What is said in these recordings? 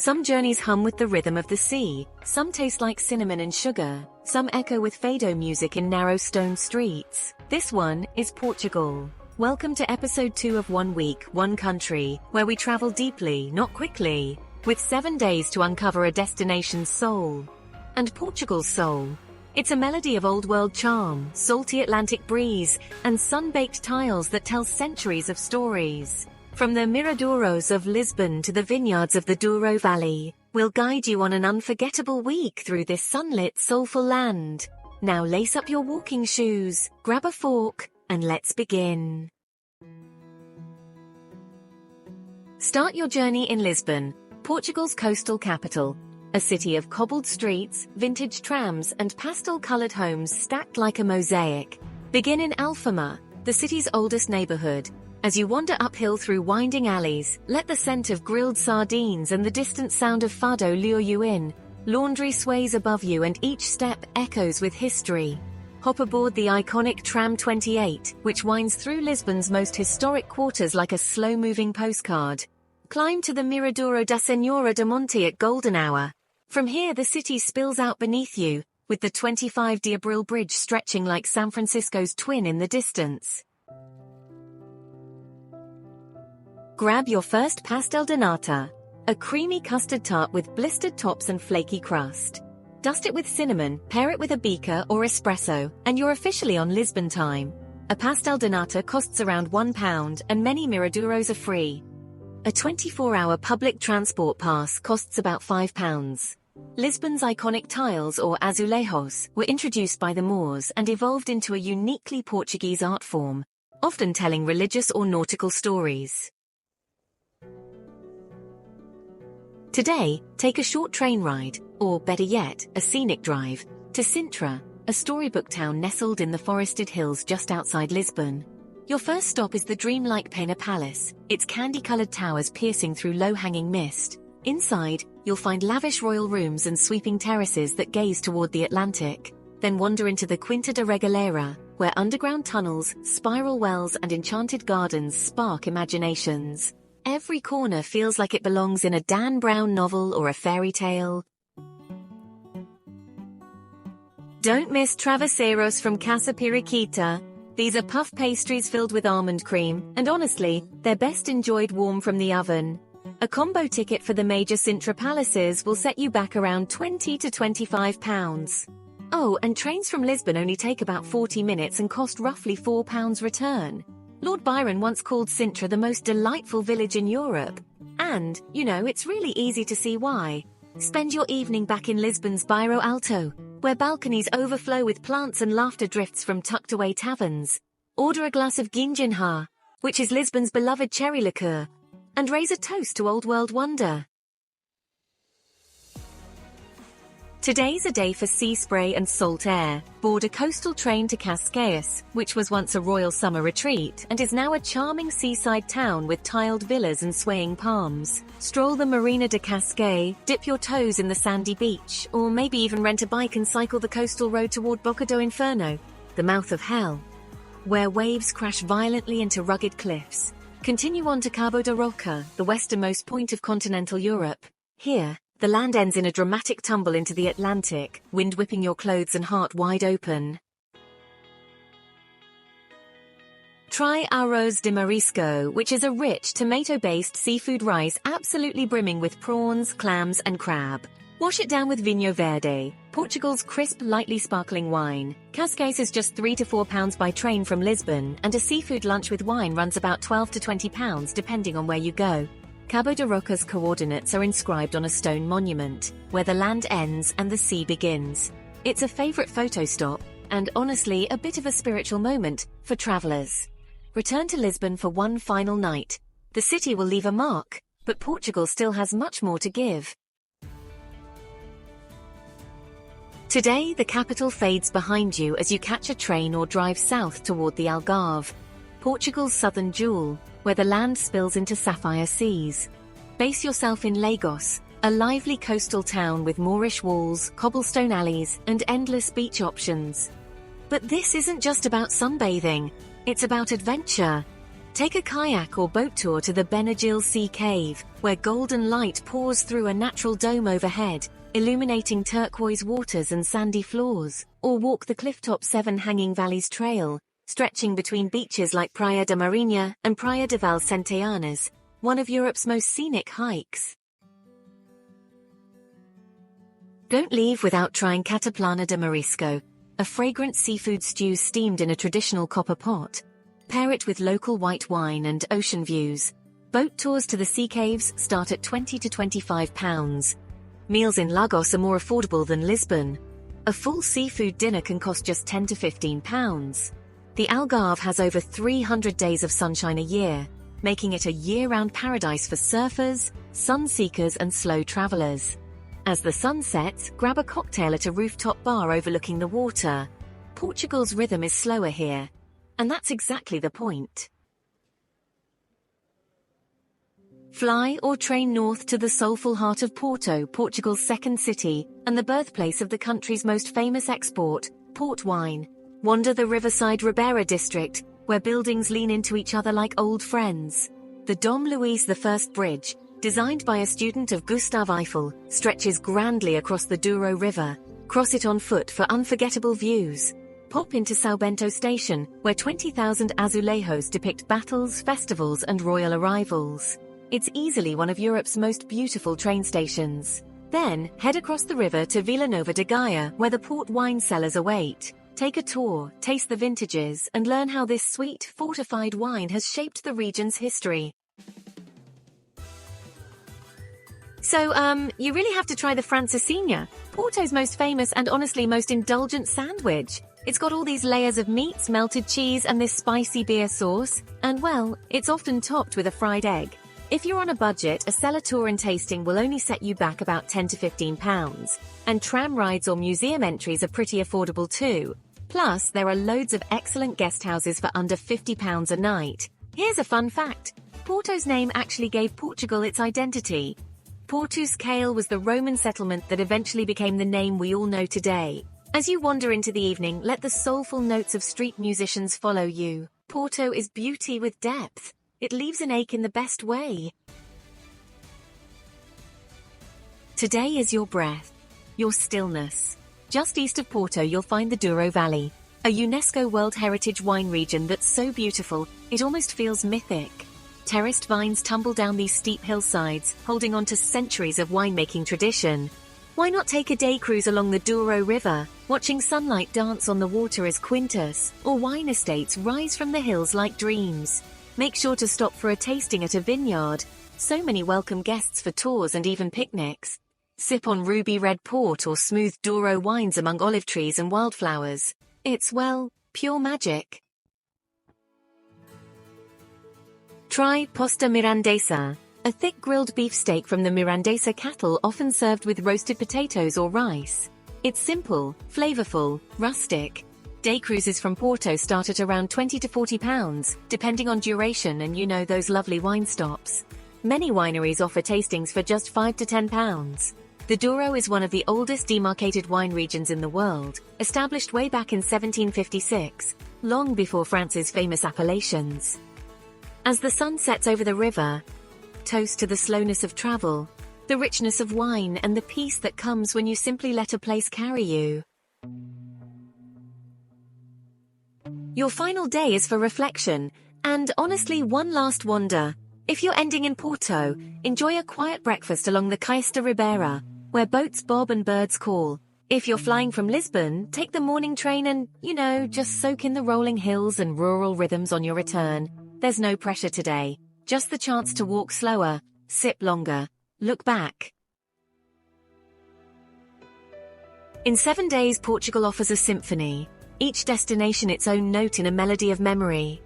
Some journeys hum with the rhythm of the sea, some taste like cinnamon and sugar, some echo with fado music in narrow stone streets. This one is Portugal. Welcome to episode 2 of 1 Week, 1 Country, where we travel deeply, not quickly, with 7 days to uncover a destination's soul. And Portugal's soul. It's a melody of old-world charm, salty Atlantic breeze, and sun-baked tiles that tell centuries of stories. From the miradouros of Lisbon to the vineyards of the Douro Valley, we'll guide you on an unforgettable week through this sunlit, soulful land. Now lace up your walking shoes, grab a fork, and let's begin. Start your journey in Lisbon, Portugal's coastal capital. A city of cobbled streets, vintage trams, and pastel-colored homes stacked like a mosaic. Begin in Alfama, the city's oldest neighborhood. As you wander uphill through winding alleys, let the scent of grilled sardines and the distant sound of fado lure you in. Laundry sways above you and each step echoes with history. Hop aboard the iconic Tram 28, which winds through Lisbon's most historic quarters like a slow-moving postcard. Climb to the Miradouro da Senhora de Monte at golden hour. From here the city spills out beneath you, with the 25 de Abril bridge stretching like San Francisco's twin in the distance. Grab your first pastel de nata, a creamy custard tart with blistered tops and flaky crust. Dust it with cinnamon, pair it with a bica or espresso, and you're officially on Lisbon time. A pastel de nata costs around £1 and many miradouros are free. A 24-hour public transport pass costs about £5. Lisbon's iconic tiles, or azulejos, were introduced by the Moors and evolved into a uniquely Portuguese art form, often telling religious or nautical stories. Today, take a short train ride, or better yet, a scenic drive, to Sintra, a storybook town nestled in the forested hills just outside Lisbon. Your first stop is the dreamlike Pena Palace, its candy-colored towers piercing through low-hanging mist. Inside, you'll find lavish royal rooms and sweeping terraces that gaze toward the Atlantic. Then wander into the Quinta da Regaleira, where underground tunnels, spiral wells and enchanted gardens spark imaginations. Every corner feels like it belongs in a Dan Brown novel or a fairy tale. Don't miss travesseiros from Casa Periquita. These are puff pastries filled with almond cream, and honestly, they're best enjoyed warm from the oven. A combo ticket for the major Sintra palaces will set you back around £20 to £25. Oh, and trains from Lisbon only take about 40 minutes and cost roughly £4 return. Lord Byron once called Sintra the most delightful village in Europe. And, it's really easy to see why. Spend your evening back in Lisbon's Bairro Alto, where balconies overflow with plants and laughter drifts from tucked-away taverns. Order a glass of ginginha, which is Lisbon's beloved cherry liqueur, and raise a toast to Old World wonder. Today's a day for sea spray and salt air. Board a coastal train to Cascais, which was once a royal summer retreat and is now a charming seaside town with tiled villas and swaying palms. Stroll the Marina de Cascais, dip your toes in the sandy beach, or maybe even rent a bike and cycle the coastal road toward Boca do Inferno, the mouth of hell, where waves crash violently into rugged cliffs. Continue on to Cabo da Roca, the westernmost point of continental Europe. Here, the land ends in a dramatic tumble into the Atlantic, wind whipping your clothes and heart wide open. Try arroz de marisco, which is a rich, tomato-based seafood rice absolutely brimming with prawns, clams, and crab. Wash it down with vinho verde, Portugal's crisp, lightly sparkling wine. Cascais is just £3 to £4 by train from Lisbon, and a seafood lunch with wine runs about £12 to £20 depending on where you go. Cabo da Roca's coordinates are inscribed on a stone monument, where the land ends and the sea begins. It's a favorite photo stop, and honestly a bit of a spiritual moment for travelers. Return to Lisbon for one final night. The city will leave a mark, but Portugal still has much more to give. Today, the capital fades behind you as you catch a train or drive south toward the Algarve, Portugal's southern jewel, where the land spills into sapphire seas. Base yourself in Lagos, a lively coastal town with Moorish walls, cobblestone alleys, and endless beach options. But this isn't just about sunbathing, it's about adventure. Take a kayak or boat tour to the Benagil Sea Cave, where golden light pours through a natural dome overhead, illuminating turquoise waters and sandy floors. Or walk the clifftop Seven Hanging Valleys Trail, stretching between beaches like Praia da Marinha and Praia de Valcenteanas, one of Europe's most scenic hikes. Don't leave without trying cataplana de marisco, a fragrant seafood stew steamed in a traditional copper pot. Pair it with local white wine and ocean views. Boat tours to the sea caves start at £20 to £25. Meals in Lagos are more affordable than Lisbon. A full seafood dinner can cost just £10 to £15. The Algarve has over 300 days of sunshine a year, making it a year-round paradise for surfers, sun-seekers and slow travelers. As the sun sets, grab a cocktail at a rooftop bar overlooking the water. Portugal's rhythm is slower here, and that's exactly the point. Fly or train north to the soulful heart of Porto, Portugal's second city, and the birthplace of the country's most famous export, port wine. Wander the riverside Ribeira district, where buildings lean into each other like old friends. The Dom Luís I Bridge, designed by a student of Gustave Eiffel, stretches grandly across the Douro River. Cross it on foot for unforgettable views. Pop into São Bento Station, where 20,000 azulejos depict battles, festivals and royal arrivals. It's easily one of Europe's most beautiful train stations. Then, head across the river to Vila Nova de Gaia, where the port wine cellars await. Take a tour, taste the vintages, and learn how this sweet, fortified wine has shaped the region's history. So, you really have to try the francesinha, Porto's most famous and honestly most indulgent sandwich. It's got all these layers of meats, melted cheese, and this spicy beer sauce. And well, it's often topped with a fried egg. If you're on a budget, a cellar tour and tasting will only set you back about £10 to £15. And tram rides or museum entries are pretty affordable too. Plus, there are loads of excellent guest houses for under £50 a night. Here's a fun fact. Porto's name actually gave Portugal its identity. Portuguese was the Roman settlement that eventually became the name we all know today. As you wander into the evening, let the soulful notes of street musicians follow you. Porto is beauty with depth. It leaves an ache in the best way. Today is your breath, your stillness. Just east of Porto, you'll find the Douro Valley, a UNESCO World Heritage wine region that's so beautiful, it almost feels mythic. Terraced vines tumble down these steep hillsides, holding on to centuries of winemaking tradition. Why not take a day cruise along the Douro River? Watching sunlight dance on the water is quintus, or wine estates rise from the hills like dreams. Make sure to stop for a tasting at a vineyard. So many welcome guests for tours and even picnics. Sip on ruby red port or smooth Douro wines among olive trees and wildflowers. It's, well, pure magic. Try posta mirandesa, a thick grilled beefsteak from the Mirandesa cattle often served with roasted potatoes or rice. It's simple, flavorful, rustic. Day cruises from Porto start at around £20 to £40, depending on duration and those lovely wine stops. Many wineries offer tastings for just £5 to £10. The Douro is one of the oldest demarcated wine regions in the world, established way back in 1756, long before France's famous appellations. As the sun sets over the river, toast to the slowness of travel, the richness of wine and the peace that comes when you simply let a place carry you. Your final day is for reflection, and honestly one last wander. If you're ending in Porto, enjoy a quiet breakfast along the Cais da Ribeira, where boats bob and birds call. If you're flying from Lisbon, take the morning train and, just soak in the rolling hills and rural rhythms on your return. There's no pressure today, just the chance to walk slower, sip longer, look back. In 7 days, Portugal offers a symphony, each destination its own note in a melody of memory.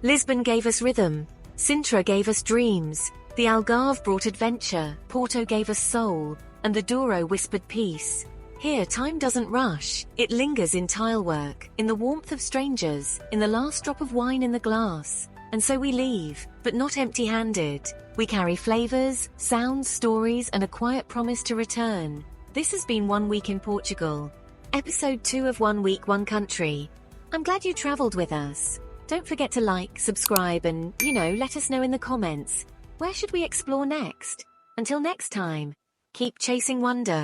Lisbon gave us rhythm, Sintra gave us dreams, the Algarve brought adventure, Porto gave us soul, and the Douro whispered peace. Here, time doesn't rush, it lingers in tilework, in the warmth of strangers, in the last drop of wine in the glass. And so we leave, but not empty-handed. We carry flavors, sounds, stories, and a quiet promise to return. This has been 1 Week in Portugal. Episode 2 of 1 Week, 1 Country. I'm glad you traveled with us. Don't forget to like, subscribe, and, let us know in the comments. Where should we explore next? Until next time, keep chasing wonder.